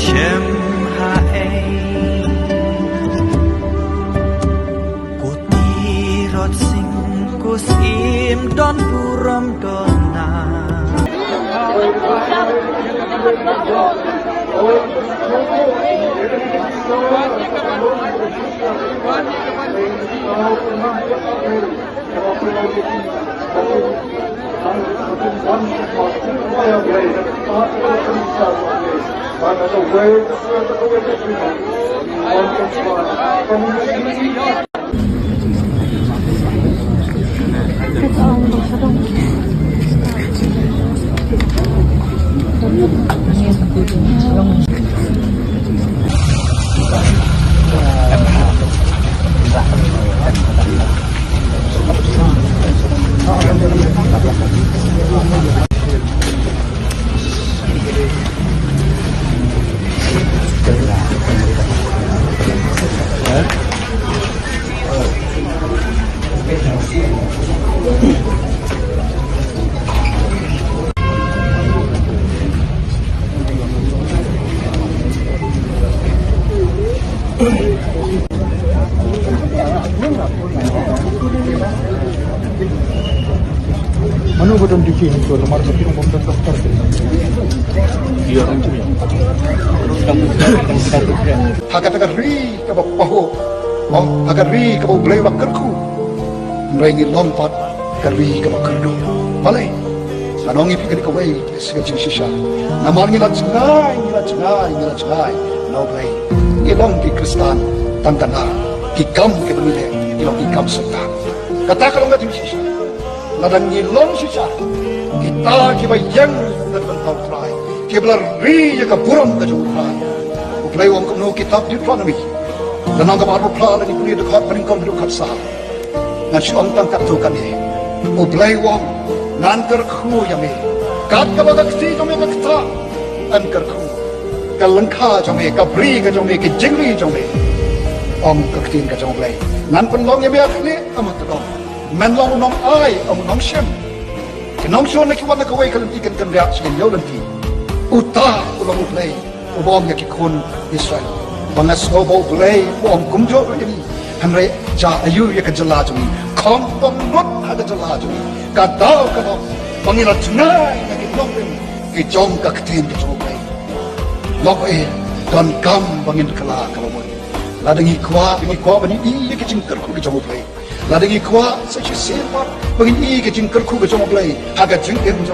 chem hae ku tirot sing kusim don puram dona Mana betul di sini tu, nomor satu nomor daftar. Dia orang tu. Hakat ri ke bahu, oh hakat ri ke bahu belai bakerku, merengi lompat ke ri ke bakerdu, balai. Anongi pikir ke way sekecil sisa. Nama ngilat cengai, no belai. Ilong di Kristan tantana, kikam ke bemile, ilong kikam serta. Kata kalau nggak sisa. Ladang ngilong sisa kita kibayang dan bentau try kiblar ri ya kapuram ka jumpai uplay wong kuno kitab Deuteronomy dan ang kamar plan ni puli dekat peningkon dekat sah ngan siong tangkat tu kan ni uplay wong nan kerku ya me kat ka badak si jome kakta an kerku kalangkha jome ka bri ka jome ki jingri jome om kaktin ka jome nan penlong ya me akhli amat tadong men long nong ai om nong shem ke nong shon ki wan ka wei kan ikan kan ria sin yo lan ti uta ulong play ubom ya ki kun Israel bangas no bo play om kum jo ri hamre ja ayu ya ka jala jumi khom bom not ha ka jala jumi ka dau ka no bangila tnai ka ki nong rim ki jom ka ktin ka jo play lok e don kam bangin kala ka mo ladang ikwa bani i ki jingkar ku ki jo play ladang ikwa sa si sepa bangin i ki jingkar ku ka jo play ha ka jingkem jo